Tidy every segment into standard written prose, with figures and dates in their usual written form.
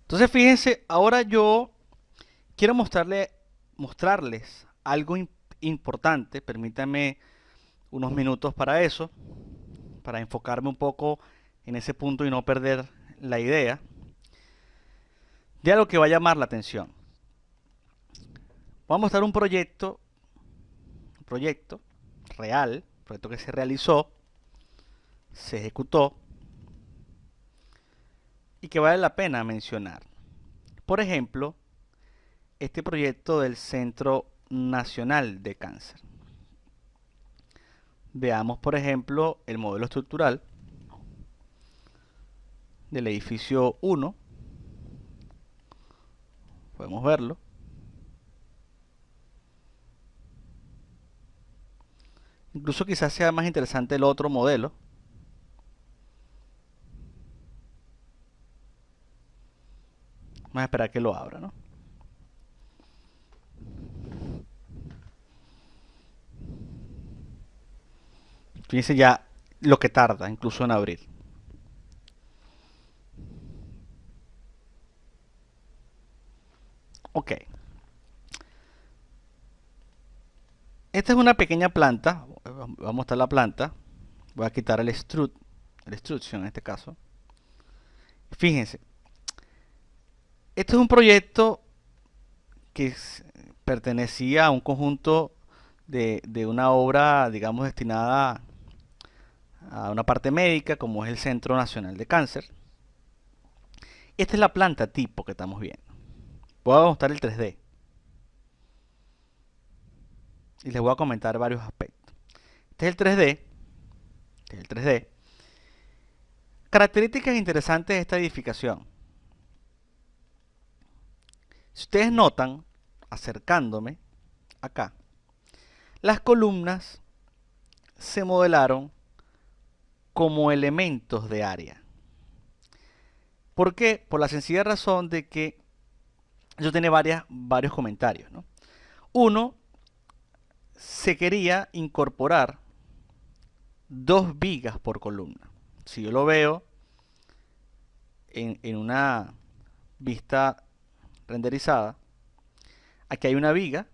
Entonces, fíjense, ahora yo quiero mostrarles algo importante. Permítanme unos minutos para eso, para enfocarme un poco en ese punto y no perder la idea de algo que va a llamar la atención. Vamos a mostrar un proyecto real, un proyecto que se realizó, se ejecutó y que vale la pena mencionar. Por ejemplo, este proyecto del Centro Nacional de Cáncer. Veamos, por ejemplo, el modelo estructural del edificio 1. Podemos verlo. Incluso quizás sea más interesante el otro modelo. Vamos a esperar que lo abra, ¿no? Fíjense ya lo que tarda, incluso en abrir. Ok. Esta es una pequeña planta. Vamos a mostrar la planta. Voy a quitar el extrusion en este caso. Fíjense. Este es un proyecto que pertenecía a un conjunto de una obra, digamos, destinada a una parte médica, como es el Centro Nacional de Cáncer. Esta es la planta tipo que estamos viendo. Voy a mostrar el 3D y les voy a comentar varios aspectos. Este es el 3D. Este es el 3D. Características interesantes de esta edificación. Si ustedes notan, acercándome acá, las columnas se modelaron como elementos de área. ¿Por qué? Por la sencilla razón de que yo tenía varios comentarios, ¿no? Uno, se quería incorporar 2 vigas por columna. Si yo lo veo en una vista renderizada, aquí hay una viga,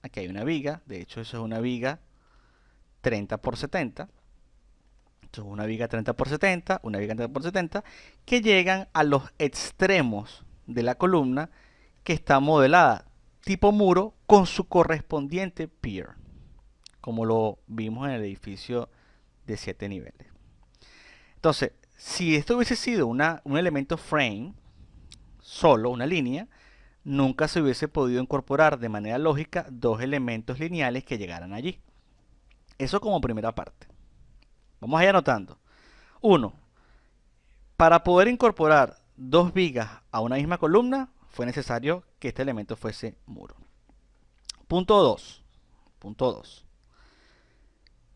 aquí hay una viga, de hecho eso es una viga 30 por 70, esto es una viga 30 por 70, una viga 30 por 70, que llegan a los extremos de la columna que está modelada tipo muro con su correspondiente pier, como lo vimos en el edificio de 7 niveles. Entonces, si esto hubiese sido un elemento frame, solo una línea, nunca se hubiese podido incorporar de manera lógica 2 elementos lineales que llegaran allí. Eso como primera parte. Vamos a ir anotando. Uno, para poder incorporar 2 vigas a una misma columna, fue necesario que este elemento fuese muro. Punto 2. Punto 2.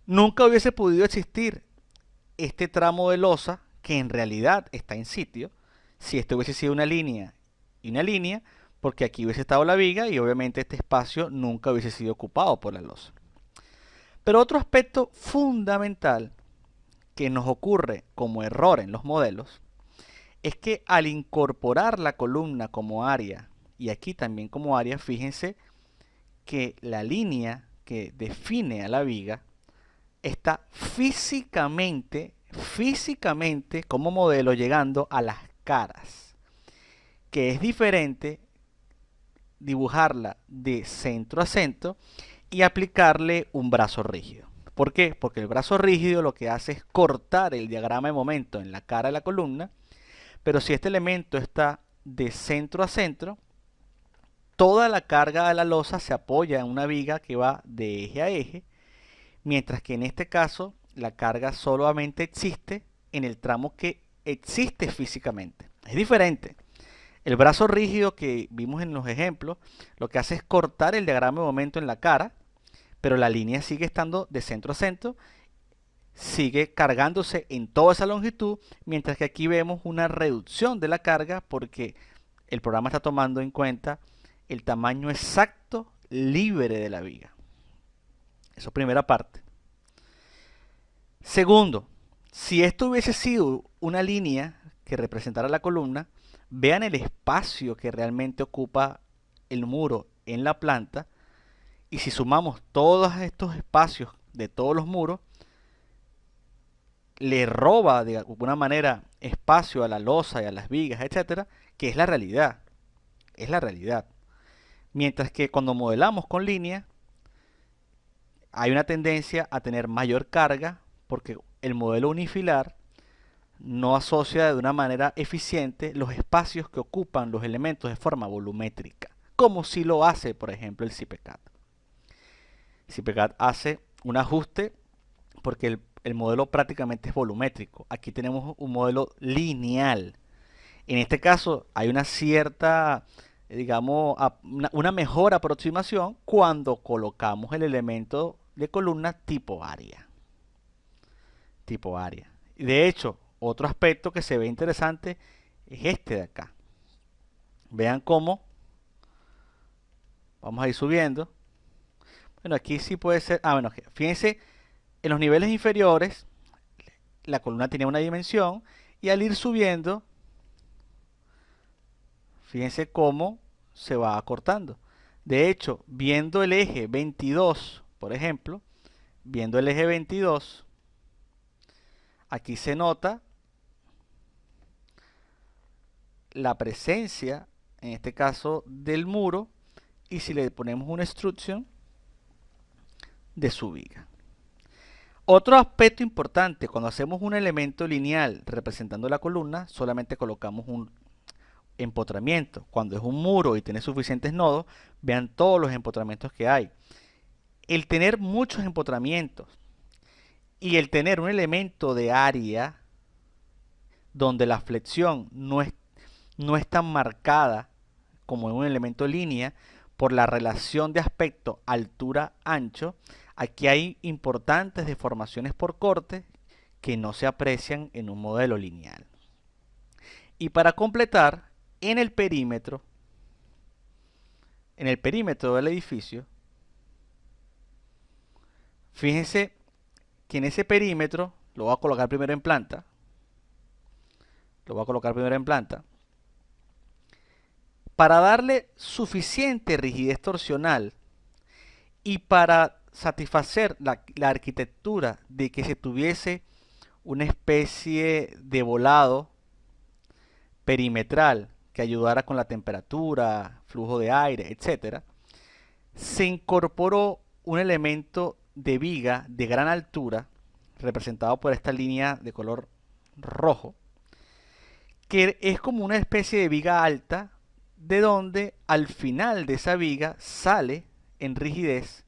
Nunca hubiese podido existir este tramo de losa que en realidad está en sitio si esto hubiese sido una línea y una línea, porque aquí hubiese estado la viga y obviamente este espacio nunca hubiese sido ocupado por la losa. Pero otro aspecto fundamental que nos ocurre como error en los modelos es que al incorporar la columna como área y aquí también como área, fíjense que la línea que define a la viga está físicamente como modelo llegando a las caras, que es diferente dibujarla de centro a centro y aplicarle un brazo rígido. ¿Por qué? Porque el brazo rígido lo que hace es cortar el diagrama de momento en la cara de la columna, pero si este elemento está de centro a centro, toda la carga de la losa se apoya en una viga que va de eje a eje, mientras que en este caso la carga solamente existe en el tramo que existe físicamente. Es diferente. El brazo rígido que vimos en los ejemplos lo que hace es cortar el diagrama de momento en la cara, pero la línea sigue estando de centro a centro, sigue cargándose en toda esa longitud, mientras que aquí vemos una reducción de la carga porque el programa está tomando en cuenta el tamaño exacto libre de la viga. Eso es primera parte. Segundo, si esto hubiese sido una línea que representara la columna, Vean el espacio que realmente ocupa el muro en la planta, y si sumamos todos estos espacios de todos los muros, le roba de alguna manera espacio a la losa y a las vigas, etcétera, que es la realidad. Es la realidad. Mientras que cuando modelamos con línea, hay una tendencia a tener mayor carga porque el modelo unifilar no asocia de una manera eficiente los espacios que ocupan los elementos de forma volumétrica, como si lo hace, por ejemplo, el CIPECAD. CIPECAD hace un ajuste porque el modelo prácticamente es volumétrico. Aquí tenemos un modelo lineal. En este caso hay una cierta, digamos, una mejor aproximación cuando colocamos el elemento de columna tipo área. Tipo área. De hecho, otro aspecto que se ve interesante es este de acá. Vean cómo vamos a ir subiendo. Bueno, aquí sí puede ser. Bueno, fíjense, en los niveles inferiores la columna tiene una dimensión y al ir subiendo, fíjense cómo se va acortando. De hecho, viendo el eje 22, por ejemplo, viendo el eje 22, aquí se nota la presencia, en este caso, del muro, y si le ponemos una extrusión de su viga. Otro aspecto importante, cuando hacemos un elemento lineal representando la columna, solamente colocamos un empotramiento. Cuando es un muro y tiene suficientes nodos, vean todos los empotramientos que hay. El tener muchos empotramientos y el tener un elemento de área donde la flexión no es tan marcada como en un elemento línea por la relación de aspecto altura-ancho, aquí hay importantes deformaciones por corte que no se aprecian en un modelo lineal. Y para completar, en el perímetro del edificio, fíjense que en ese perímetro, lo voy a colocar primero en planta, para darle suficiente rigidez torsional y para satisfacer la arquitectura de que se tuviese una especie de volado perimetral que ayudara con la temperatura, flujo de aire, etc., se incorporó un elemento de viga de gran altura, representado por esta línea de color rojo, que es como una especie de viga alta, de donde al final de esa viga sale en rigidez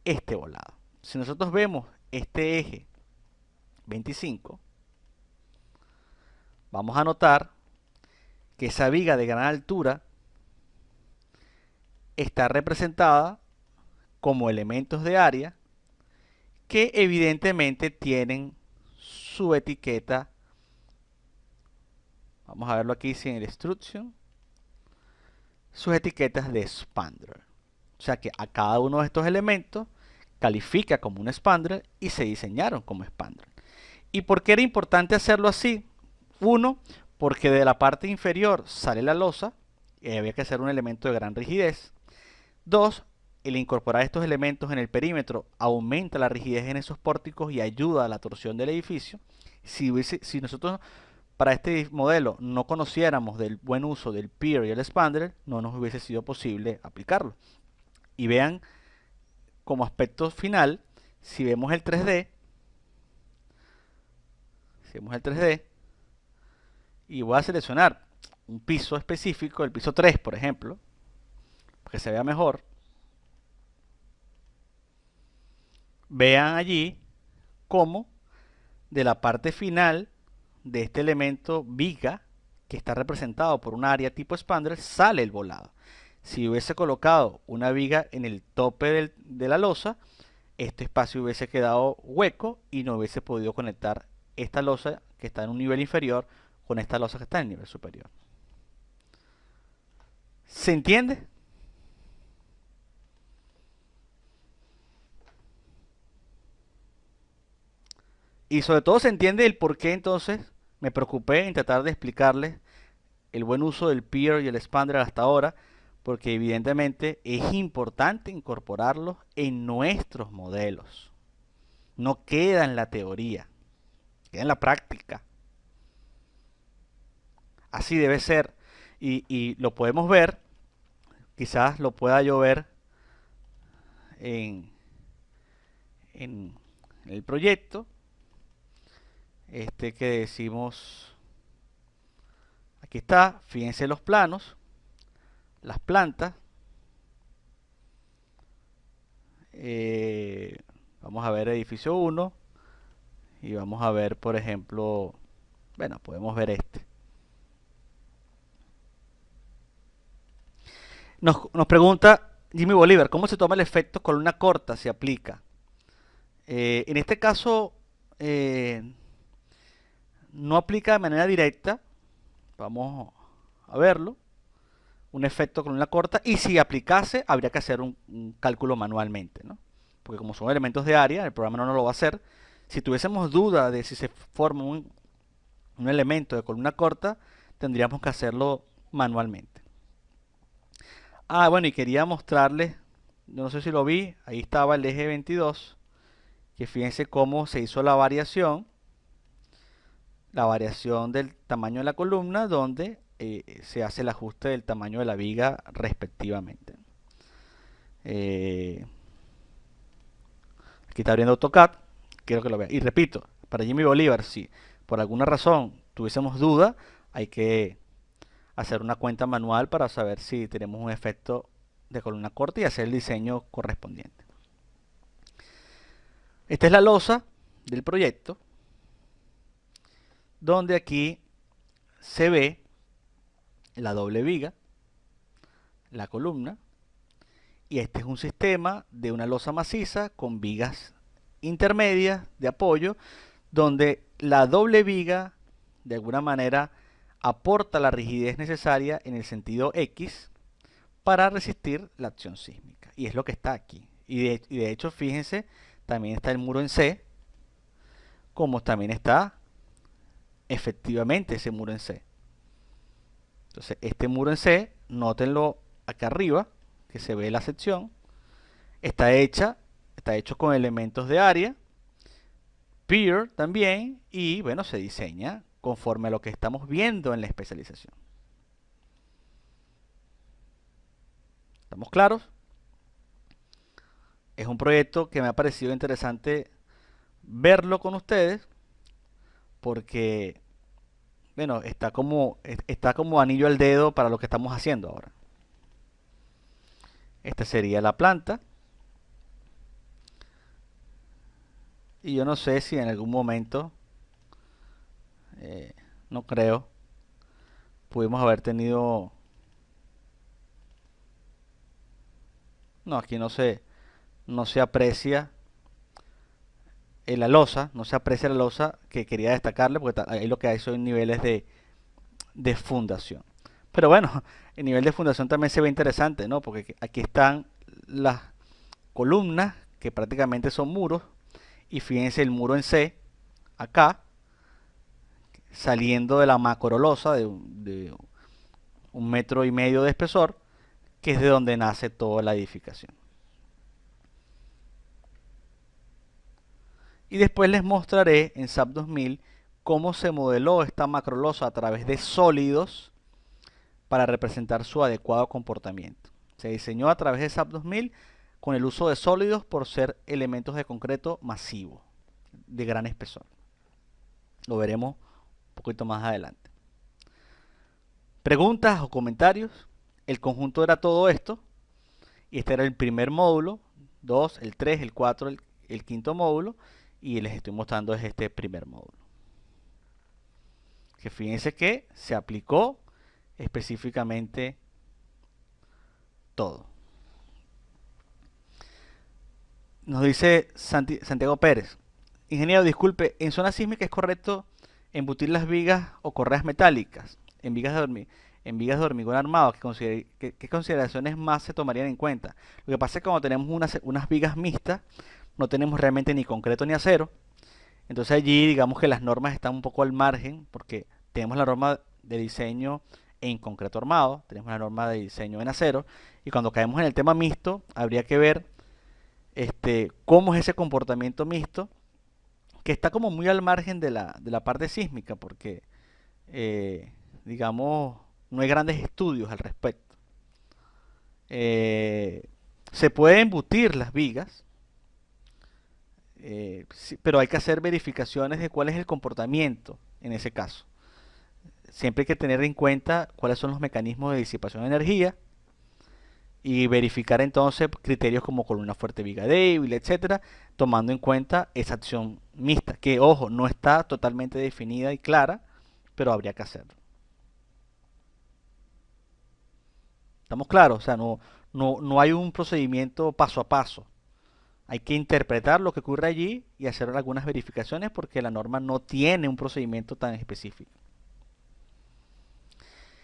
este volado. Si nosotros vemos este eje 25, vamos a notar que esa viga de gran altura está representada como elementos de área que evidentemente tienen su etiqueta. Vamos a verlo aquí sin el extrusion. Sus etiquetas de spandrel. O sea que a cada uno de estos elementos califica como un spandrel y se diseñaron como spandrel. ¿Y por qué era importante hacerlo así? Uno, porque de la parte inferior sale la losa y había que hacer un elemento de gran rigidez. Dos, el incorporar estos elementos en el perímetro aumenta la rigidez en esos pórticos y ayuda a la torsión del edificio. Si nosotros para este modelo no conociéramos del buen uso del pier y el spandrel, no nos hubiese sido posible aplicarlo. Y vean como aspecto final, si vemos el 3D, y voy a seleccionar un piso específico, el piso 3 por ejemplo, para que se vea mejor, vean allí cómo de la parte final de este elemento viga, que está representado por un área tipo spandrel, sale el volado. Si hubiese colocado una viga en el tope de la losa, este espacio hubiese quedado hueco y no hubiese podido conectar esta losa que está en un nivel inferior con esta losa que está en el nivel superior. ¿Se entiende? Y sobre todo se entiende el por qué entonces me preocupé en tratar de explicarles el buen uso del pier y el expander hasta ahora, porque evidentemente es importante incorporarlos en nuestros modelos. No queda en la teoría, queda en la práctica. Así debe ser. Y lo podemos ver, quizás lo pueda yo ver en, en el proyecto, que decimos, aquí está, fíjense los planos, las plantas. Vamos a ver edificio 1 y vamos a ver, por ejemplo, bueno, podemos ver este. Nos pregunta Jimmy Bolívar, ¿cómo se toma el efecto columna corta? Se aplica. En este caso, no aplica de manera directa. Vamos a verlo. Un efecto columna corta. Y si aplicase, habría que hacer un cálculo manualmente, ¿no? Porque como son elementos de área, el programa no lo va a hacer. Si tuviésemos duda de si se forma un elemento de columna corta, tendríamos que hacerlo manualmente. Ah, bueno, y quería mostrarles, no sé si lo vi, ahí estaba el eje 22, que fíjense cómo se hizo la variación del tamaño de la columna, donde se hace el ajuste del tamaño de la viga respectivamente. Aquí está abriendo AutoCAD, quiero que lo vean. Y repito, para Jimmy Bolívar, si por alguna razón tuviésemos duda, hay que hacer una cuenta manual para saber si tenemos un efecto de columna corta y hacer el diseño correspondiente. Esta es la losa del proyecto, donde aquí se ve la doble viga, la columna, y este es un sistema de una losa maciza con vigas intermedias de apoyo, donde la doble viga de alguna manera aporta la rigidez necesaria en el sentido X para resistir la acción sísmica. Y es lo que está aquí. Y de hecho, fíjense, también está el muro en C, como también está efectivamente ese muro en C. Entonces, este muro en C, nótenlo acá arriba, que se ve la sección, está hecho con elementos de área, pier también, y bueno, se diseña conforme a lo que estamos viendo en la especialización. ¿Estamos claros? Es un proyecto que me ha parecido interesante verlo con ustedes, porque bueno, está como anillo al dedo para lo que estamos haciendo ahora. Esta sería la planta. Y yo no sé si en algún momento, no creo, pudimos haber tenido... No, aquí no se aprecia la losa, no se aprecia la losa que quería destacarle, porque ahí lo que hay son niveles de fundación. Pero bueno, el nivel de fundación también se ve interesante, ¿no? Porque aquí están las columnas, que prácticamente son muros, y fíjense el muro en C, acá, saliendo de la macrolosa de 1,5 metros de espesor, que es de donde nace toda la edificación. Y después les mostraré en SAP 2000 cómo se modeló esta macrolosa a través de sólidos para representar su adecuado comportamiento. Se diseñó a través de SAP 2000 con el uso de sólidos por ser elementos de concreto masivo, de gran espesor. Lo veremos un poquito más adelante. ¿Preguntas o comentarios? El conjunto era todo esto, y este era el primer módulo, 2, el 3, el 4, el quinto módulo, y les estoy mostrando este primer módulo. Que fíjense que se aplicó específicamente todo. Nos dice Santiago Pérez: ingeniero, disculpe, ¿en zona sísmica es correcto embutir las vigas o correas metálicas en vigas de hormigón armado? ¿Qué consideraciones más se tomarían en cuenta? Lo que pasa es que cuando tenemos unas vigas mixtas, no tenemos realmente ni concreto ni acero. Entonces allí digamos que las normas están un poco al margen, porque tenemos la norma de diseño en concreto armado, tenemos la norma de diseño en acero, y cuando caemos en el tema mixto, habría que ver cómo es ese comportamiento mixto, que está como muy al margen de la parte sísmica, porque, digamos, no hay grandes estudios al respecto. Eh, Se pueden embutir las vigas, sí, pero hay que hacer verificaciones de cuál es el comportamiento en ese caso. Siempre hay que tener en cuenta cuáles son los mecanismos de disipación de energía y verificar entonces criterios como columna fuerte, viga débil, etcétera, tomando en cuenta esa acción mixta, que ojo, no está totalmente definida y clara, pero habría que hacerlo. ¿Estamos claros? O sea, no hay un procedimiento paso a paso. Hay que interpretar lo que ocurre allí y hacer algunas verificaciones porque la norma no tiene un procedimiento tan específico.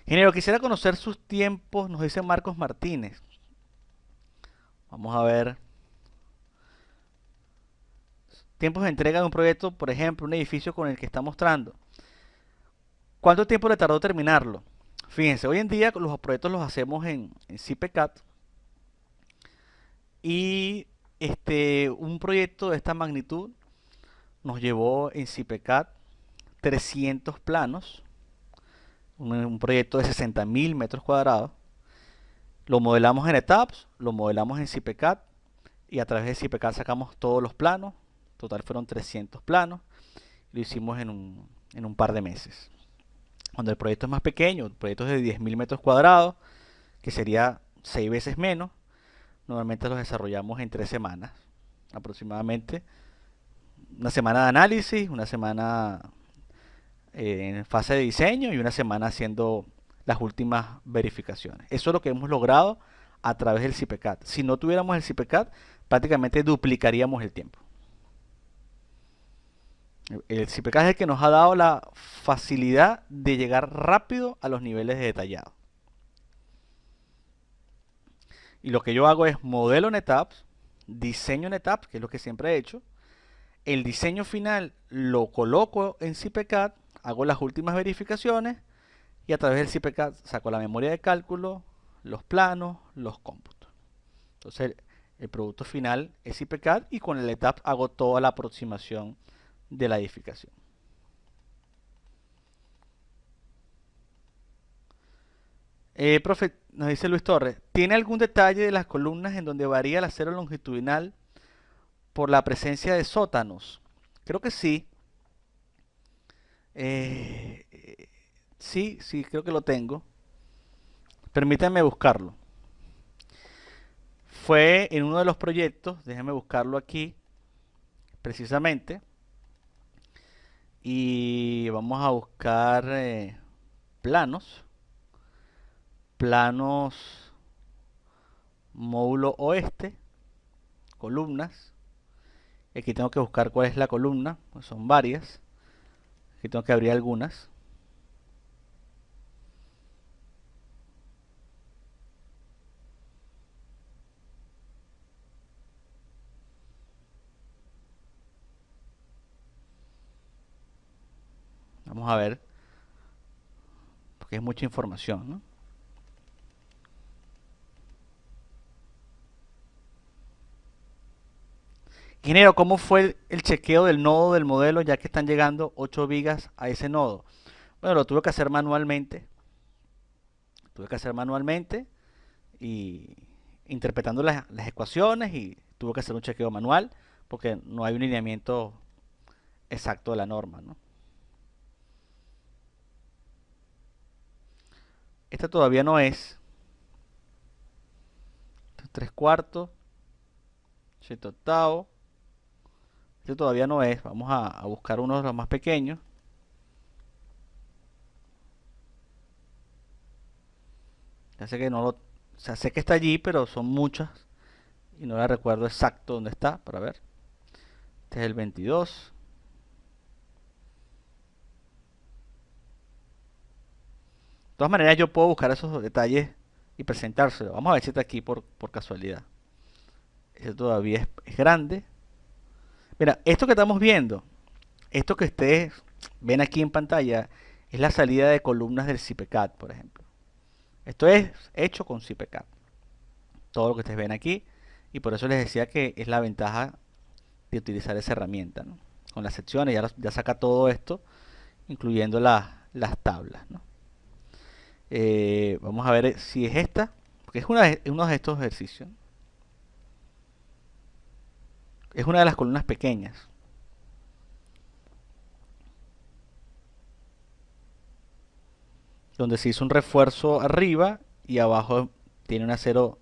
Ingeniero, quisiera conocer sus tiempos, nos dice Marcos Martínez. Vamos a ver. Tiempos de entrega de un proyecto, por ejemplo, un edificio con el que está mostrando. ¿Cuánto tiempo le tardó terminarlo? Fíjense, hoy en día los proyectos los hacemos en CPCAD y un proyecto de esta magnitud nos llevó en CPCAD 300 planos, un proyecto de 60.000 metros cuadrados. Lo modelamos en etapas, lo modelamos en CPCAD y a través de CPCAD sacamos todos los planos. Total fueron 300 planos. Lo hicimos en un par de meses. Cuando el proyecto es más pequeño, el proyecto es de 10.000 metros cuadrados, que sería 6 veces menos, normalmente los desarrollamos en 3 semanas aproximadamente. Una semana de análisis, una semana en fase de diseño y una semana haciendo las últimas verificaciones. Eso es lo que hemos logrado a través del CPCAD. Si no tuviéramos el CPCAD, prácticamente duplicaríamos el tiempo. El CPCAD es el que nos ha dado la facilidad de llegar rápido a los niveles de detallado. Y lo que yo hago es modelo en etapas, diseño en etapas, que es lo que siempre he hecho. El diseño final lo coloco en CPCAD, hago las últimas verificaciones y a través del CPCAD saco la memoria de cálculo, los planos, los cómputos. Entonces el producto final es CPCAD y con el ETAP hago toda la aproximación de la edificación. Profe, nos dice Luis Torres, ¿tiene algún detalle de las columnas en donde varía el acero longitudinal por la presencia de sótanos? Creo que sí. Sí, sí, creo que lo tengo. Permítanme buscarlo. Fue en uno de los proyectos, déjenme buscarlo aquí, precisamente. Y vamos a buscar planos. Planos módulo oeste, columnas. Aquí tengo que buscar cuál es la columna, pues son varias. Aquí tengo que abrir algunas. Vamos a ver, porque es mucha información, ¿no? Ingeniero, ¿cómo fue el chequeo del nodo del modelo ya que están llegando 8 vigas a ese nodo? Bueno, lo tuve que hacer manualmente. Tuve que hacer manualmente y interpretando las ecuaciones y tuve que hacer un chequeo manual porque no hay un lineamiento exacto de la norma, ¿no? Esta todavía no es. 3/4, 7/8. Este todavía no es. Vamos a buscar uno de los más pequeños. Ya sé que no lo, o sea, sé que está allí, pero son muchas y no la recuerdo exacto dónde está para ver. Este es el 22. De todas maneras, yo puedo buscar esos detalles y presentárselo. Vamos a ver si está aquí por casualidad. Este todavía es grande. Mira, esto que estamos viendo, esto que ustedes ven aquí en pantalla, es la salida de columnas del CPCAD, por ejemplo. Esto es hecho con CPK. Todo lo que ustedes ven aquí. Y por eso les decía que es la ventaja de utilizar esa herramienta, ¿no? Con las secciones ya saca todo esto, incluyendo las tablas, ¿no? Vamos a ver si es esta, porque es uno de estos ejercicios. Es una de las columnas pequeñas. Donde se hizo un refuerzo arriba y abajo tiene un acero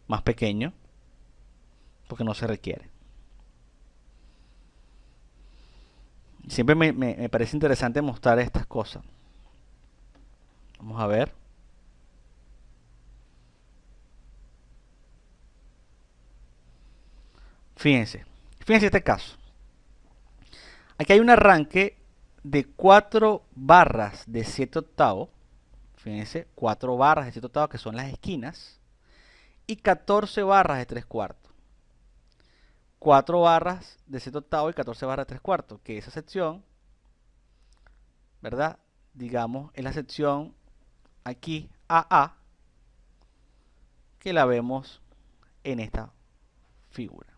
más pequeño, porque no se requiere. Siempre me parece interesante mostrar estas cosas. Vamos a ver. Fíjense este caso. Aquí hay un arranque de 4 barras de 7 octavos. Fíjense, 4 barras de 7 octavos que son las esquinas. Y 14 barras de 3 cuartos. 4 barras de 7 octavos y 14 barras de 3 cuartos. Que esa sección, ¿verdad? Digamos, es la sección aquí AA, que la vemos en esta figura.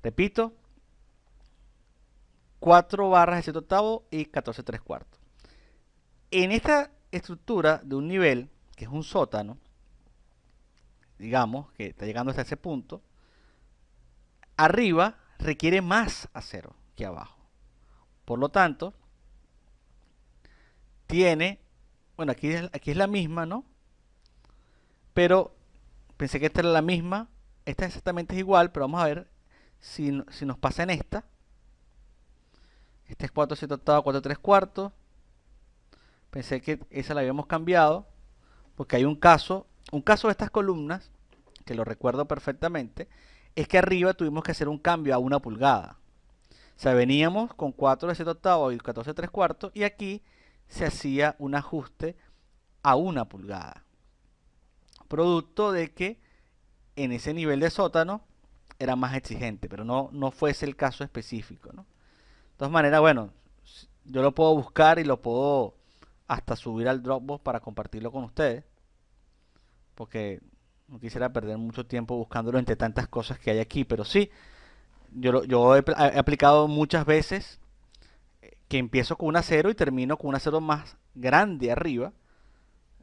Repito, 4 barras de 7 octavos y 14 3 cuartos. En esta estructura de un nivel, que es un sótano, digamos, que está llegando hasta ese punto, arriba requiere más acero que abajo. Por lo tanto, tiene, bueno, aquí es la misma, ¿no? Pero pensé que esta era la misma, esta exactamente es igual, pero vamos a ver si nos pasa en esta. Este es 4 7 octavos, 4 3 cuartos. Pensé que esa la habíamos cambiado, porque hay un caso de estas columnas, que lo recuerdo perfectamente, es que arriba tuvimos que hacer un cambio a 1 pulgada. O sea, veníamos con 4 de 7 octavos y 14 3 cuartos, y aquí se hacía un ajuste a 1 pulgada. Producto de que en ese nivel de sótano era más exigente, pero no fuese el caso específico, ¿no? De todas maneras, bueno, yo lo puedo buscar y lo puedo hasta subir al Dropbox para compartirlo con ustedes, porque no quisiera perder mucho tiempo buscándolo entre tantas cosas que hay aquí, pero sí, yo he aplicado muchas veces que empiezo con un acero y termino con un acero más grande arriba,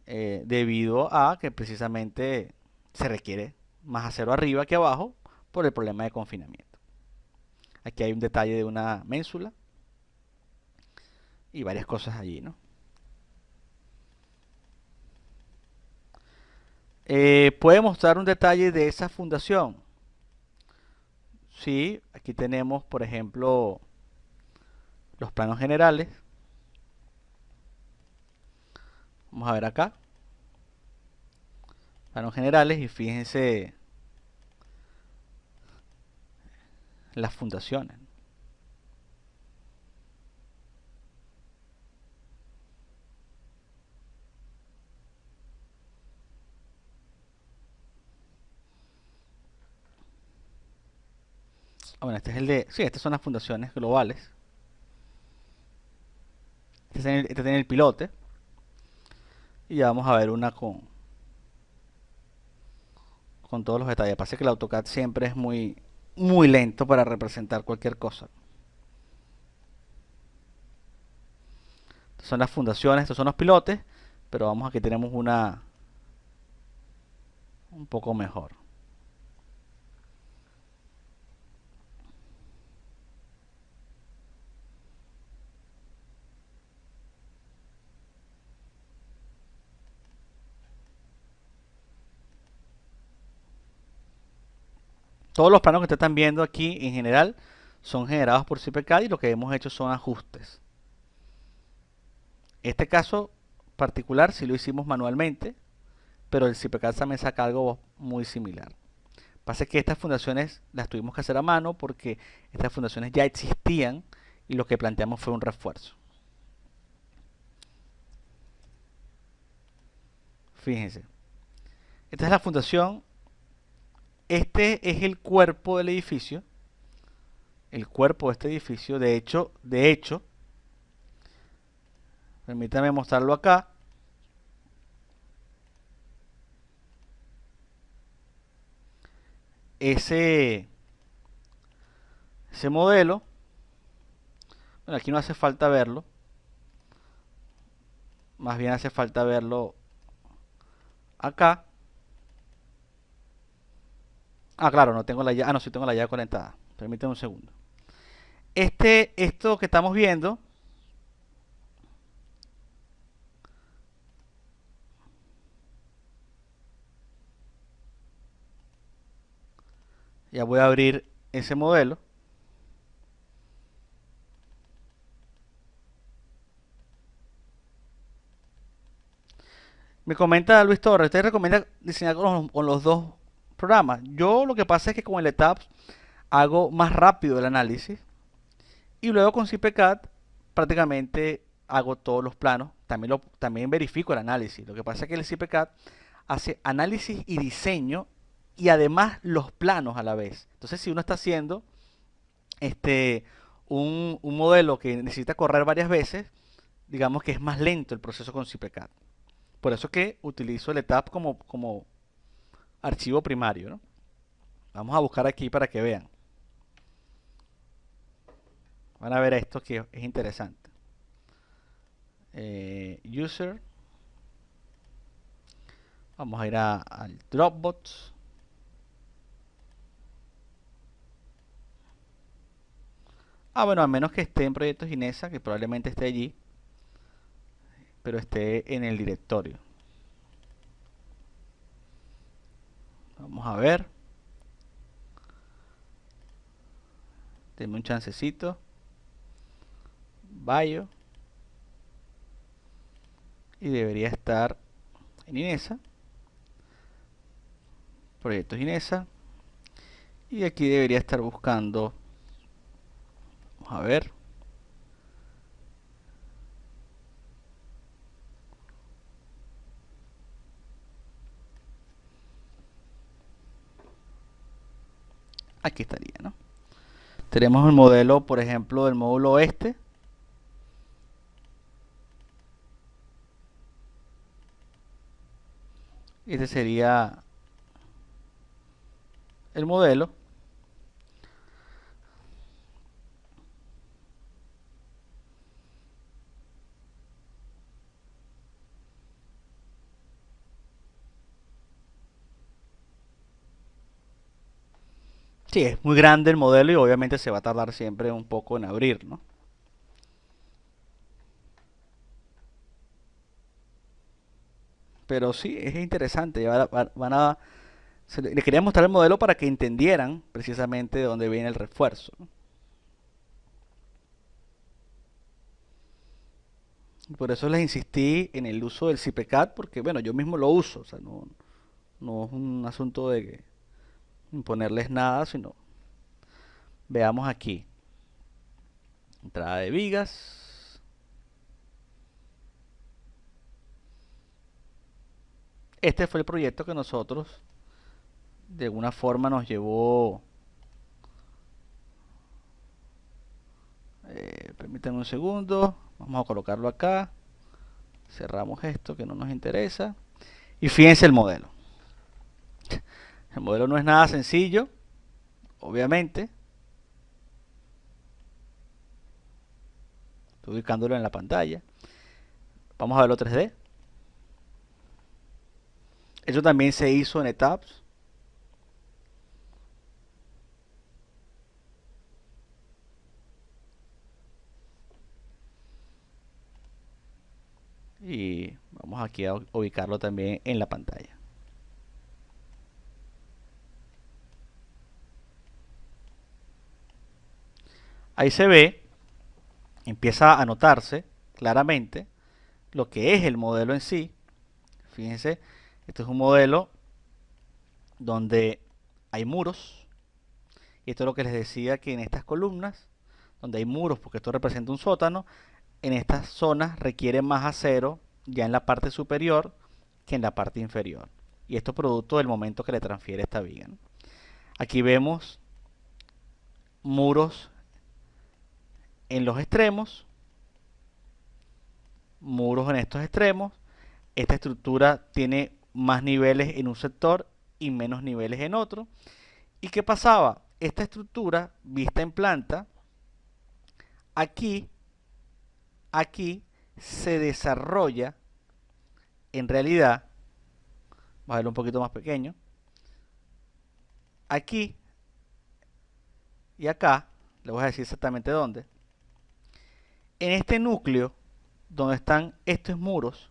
debido a que precisamente se requiere más acero arriba que abajo por el problema de confinamiento. Aquí hay un detalle de una ménsula y varias cosas allí, ¿no? ¿Puede mostrar un detalle de esa fundación? Sí, aquí tenemos, por ejemplo, los planos generales. Vamos a ver acá. Planos generales y fíjense las fundaciones. Bueno, este es el de... Sí, estas son las fundaciones globales. Este tiene el pilote. Y ya vamos a ver una con todos los detalles. Pasa que el AutoCAD siempre es muy lento para representar cualquier cosa. Estas son las fundaciones, estos son los pilotes. Pero vamos, aquí tenemos una un poco mejor. Todos los planos que ustedes están viendo aquí en general son generados por CPK y lo que hemos hecho son ajustes. Este caso particular sí lo hicimos manualmente, pero el CPK también saca algo muy similar. Pasa que estas fundaciones las tuvimos que hacer a mano porque estas fundaciones ya existían y lo que planteamos fue un refuerzo. Fíjense, esta es la fundación, este es el cuerpo del edificio, el cuerpo de este edificio, de hecho, permítanme mostrarlo acá. ese modelo. Bueno, aquí no hace falta verlo, más bien hace falta verlo acá. Ah, claro, no tengo la llave. Ah, no, sí tengo la llave conectada. Permíteme un segundo. Esto que estamos viendo, ya voy a abrir ese modelo. Me comenta Luis Torres, ¿usted recomienda diseñar con los dos programas? Yo lo que pasa es que con el ETAPS hago más rápido el análisis y luego con CPCAD prácticamente hago todos los planos. También verifico el análisis. Lo que pasa es que el CPCAD hace análisis y diseño y además los planos a la vez. Entonces, si uno está haciendo este, un modelo que necesita correr varias veces, digamos que es más lento el proceso con CPCAD. Por eso que utilizo el ETAP como archivo primario, ¿no? Vamos a buscar aquí para que vean. Van a ver esto que es interesante. User. Vamos a ir al Dropbox. Ah, bueno, a menos que esté en proyectos Inesa, que probablemente esté allí, pero esté en el directorio. Vamos a ver. Denme un chancecito. Bio. Y debería estar en Inesa. Proyectos Inesa. Y aquí debería estar buscando. Vamos a ver. Aquí estaría, ¿no? Tenemos el modelo, por ejemplo, del módulo este. Este sería el modelo. Sí, es muy grande el modelo y obviamente se va a tardar siempre un poco en abrir, ¿no? Pero sí, es interesante. Les quería mostrar el modelo para que entendieran precisamente de dónde viene el refuerzo, ¿no? Por eso les insistí en el uso del CPCAD, porque bueno, yo mismo lo uso, o sea, no es un asunto de imponerles nada, sino veamos aquí. Entrada de vigas. Este fue el proyecto que nosotros de alguna forma nos llevó. Permítanme un segundo. Vamos a colocarlo acá. Cerramos esto que no nos interesa. Y fíjense el modelo. El modelo no es nada sencillo, obviamente. Estoy ubicándolo en la pantalla. Vamos a verlo 3D. Eso también se hizo en ETAPS. Y vamos aquí a ubicarlo también en la pantalla. Ahí se ve, empieza a notarse claramente lo que es el modelo en sí. Fíjense, este es un modelo donde hay muros. Y esto es lo que les decía, que en estas columnas, donde hay muros, porque esto representa un sótano, en estas zonas requiere más acero ya en la parte superior que en la parte inferior. Y esto es producto del momento que le transfiere esta viga, ¿no? Aquí vemos muros en los extremos, muros en estos extremos. Esta estructura tiene más niveles en un sector y menos niveles en otro. ¿Y qué pasaba? Esta estructura vista en planta, aquí, aquí se desarrolla en realidad, vamos a verlo un poquito más pequeño, aquí y acá, le voy a decir exactamente dónde, en este núcleo donde están estos muros,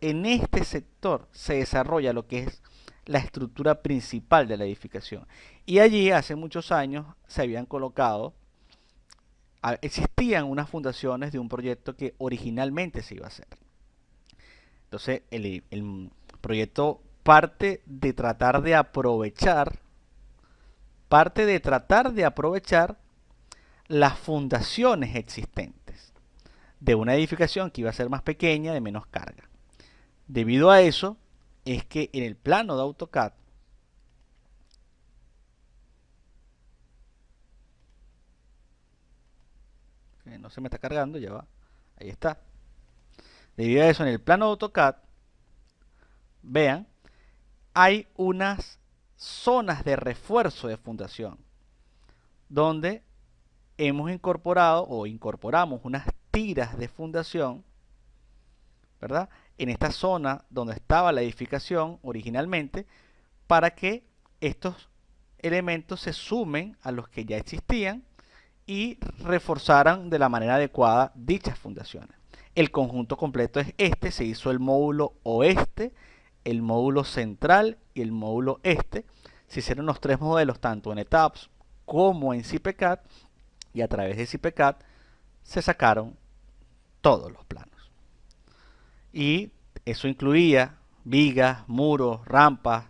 en este sector se desarrolla lo que es la estructura principal de la edificación. Y allí hace muchos años se habían colocado, existían unas fundaciones de un proyecto que originalmente se iba a hacer. Entonces el proyecto parte de tratar de aprovechar las fundaciones existentes de una edificación que iba a ser más pequeña, de menos carga. Debido a eso, es que en el plano de AutoCAD, que no se me está cargando, ya va, ahí está. Debido a eso, en el plano de AutoCAD, vean, hay unas zonas de refuerzo de fundación, donde hemos incorporado o incorporamos unas tiras de fundación, ¿verdad? En esta zona donde estaba la edificación originalmente, para que estos elementos se sumen a los que ya existían y reforzaran de la manera adecuada dichas fundaciones. El conjunto completo es este, se hizo el módulo oeste, el módulo central y el módulo este. Se hicieron los tres modelos tanto en ETABS como en CIPECAD y a través de CIPECAD se sacaron todos los planos. Y eso incluía vigas, muros, rampas,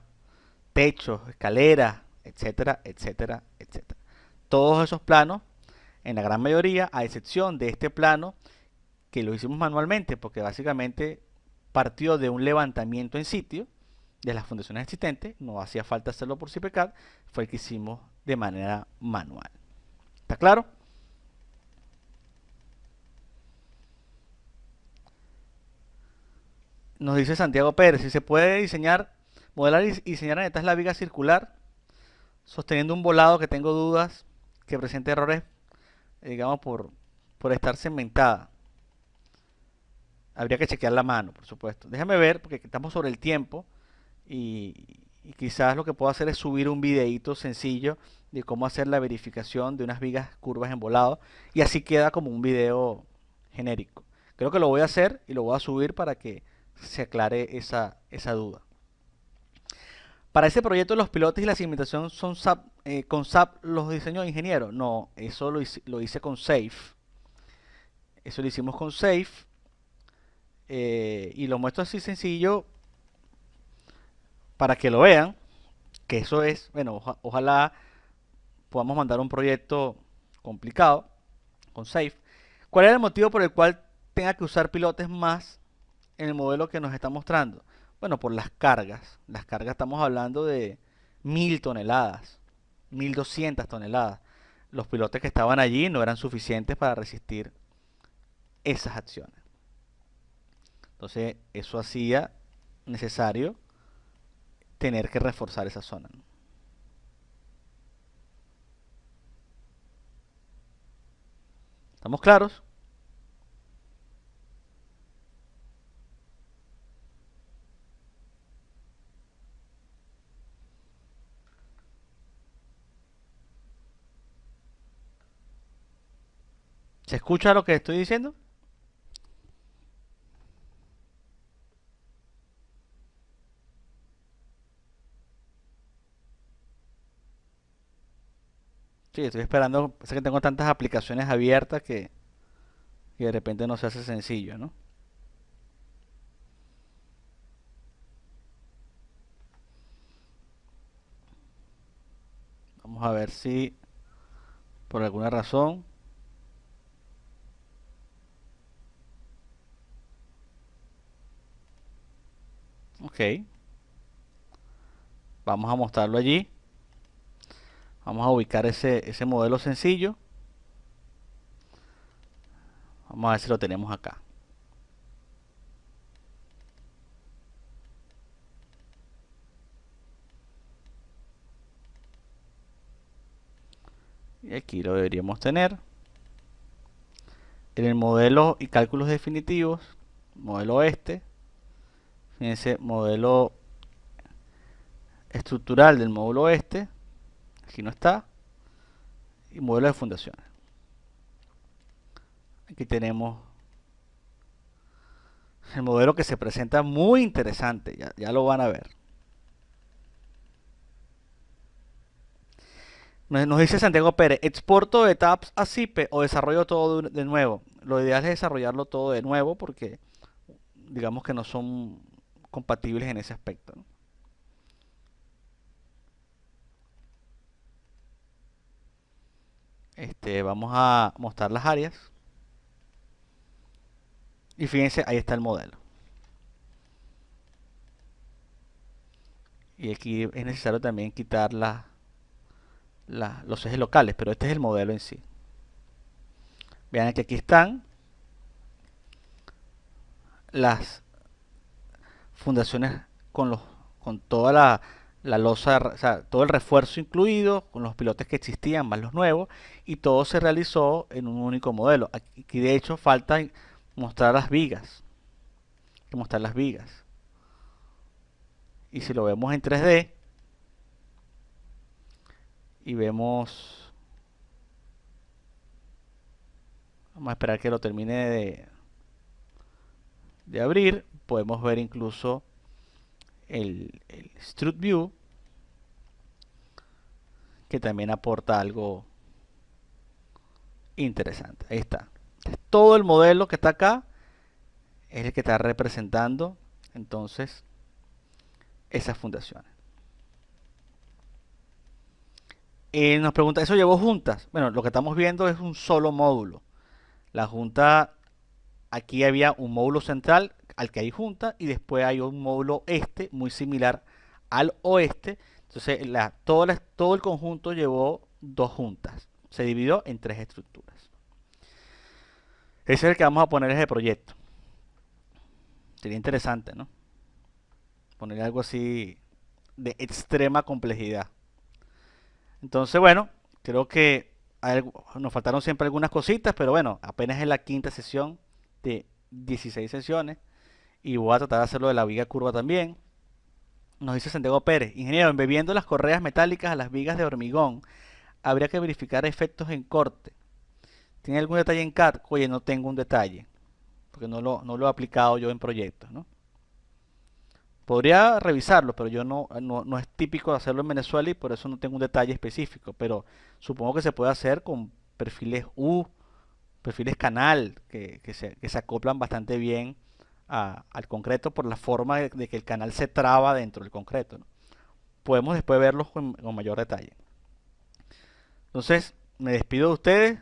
techos, escaleras, etcétera, etcétera, etcétera. Todos esos planos, en la gran mayoría, a excepción de este plano, que lo hicimos manualmente, porque básicamente partió de un levantamiento en sitio de las fundaciones existentes, no hacía falta hacerlo por CIPECAD, fue el que hicimos de manera manual. ¿Está claro? Nos dice Santiago Pérez, si se puede diseñar, modelar y diseñar en esta es la viga circular, sosteniendo un volado que tengo dudas que presente errores, digamos, por estar cementada. Habría que chequear la mano, por supuesto. Déjame ver, porque estamos sobre el tiempo y quizás lo que puedo hacer es subir un videíto sencillo de cómo hacer la verificación de unas vigas curvas en volado y así queda como un video genérico. Creo que lo voy a hacer y lo voy a subir para que se aclare esa duda. Para ese proyecto los pilotes y la cimentación son con SAP los diseños de ingenieros. No, eso lo hice con SAFE. Eso lo hicimos con SAFE. Y lo muestro así sencillo para que lo vean. Que eso es, bueno, ojalá podamos mandar un proyecto complicado con SAFE. ¿Cuál es el motivo por el cual tenga que usar pilotes más en el modelo que nos está mostrando? Bueno, por las cargas. Las cargas estamos hablando de 1000 toneladas, 1200 toneladas. Los pilotes que estaban allí no eran suficientes para resistir esas acciones. Entonces, eso hacía necesario tener que reforzar esa zona. ¿Estamos claros? ¿Se escucha lo que estoy diciendo? Sí, estoy esperando. Sé que tengo tantas aplicaciones abiertas que de repente no se hace sencillo, ¿no? Vamos a ver si por alguna razón. Ok. Vamos a mostrarlo allí. Vamos a ubicar ese modelo sencillo. Vamos a ver si lo tenemos acá. Y aquí lo deberíamos tener. En el modelo y cálculos definitivos, modelo este, fíjense, modelo estructural del módulo este, aquí no está, y modelo de fundaciones. Aquí tenemos el modelo que se presenta muy interesante, ya lo van a ver. Nos dice Santiago Pérez, ¿exporto de tabs a Zipe o desarrollo todo de nuevo? Lo ideal es desarrollarlo todo de nuevo porque digamos que no son compatibles en ese aspecto, ¿no? Vamos a mostrar las áreas. Y fíjense, ahí está el modelo. Y aquí es necesario también quitar los ejes locales, pero este es el modelo en sí. Vean que aquí están las fundaciones con toda la losa, o sea, todo el refuerzo incluido, con los pilotes que existían, más los nuevos, y todo se realizó en un único modelo. Aquí de hecho falta mostrar las vigas. Hay que mostrar las vigas. Y si lo vemos en 3D, y vemos, vamos a esperar que lo termine de abrir, podemos ver incluso el Strut View, que también aporta algo interesante. Ahí está. Todo el modelo que está acá es el que está representando entonces esas fundaciones. Nos pregunta, ¿eso llevó juntas? Bueno, lo que estamos viendo es un solo módulo. La junta, aquí había un módulo central al que hay junta y después hay un módulo este muy similar al oeste. Entonces, todo el conjunto llevó dos juntas. Se dividió en tres estructuras. Ese es el que vamos a poner en el proyecto. Sería interesante, ¿no? Poner algo así de extrema complejidad. Entonces, bueno, creo que nos faltaron siempre algunas cositas, pero bueno, apenas es la quinta sesión de 16 sesiones y voy a tratar de hacerlo de la viga curva también. Nos dice Santiago Pérez, ingeniero, embebiendo las correas metálicas a las vigas de hormigón, habría que verificar efectos en corte. ¿Tiene algún detalle en CAD? Oye, no tengo un detalle, porque no lo he aplicado yo en proyectos, ¿no? Podría revisarlo, pero yo no es típico hacerlo en Venezuela y por eso no tengo un detalle específico. Pero supongo que se puede hacer con perfiles U, perfiles canal, que se acoplan bastante bien al concreto por la forma de que el canal se traba dentro del concreto, ¿no? Podemos después verlos con mayor detalle. Entonces, me despido de ustedes.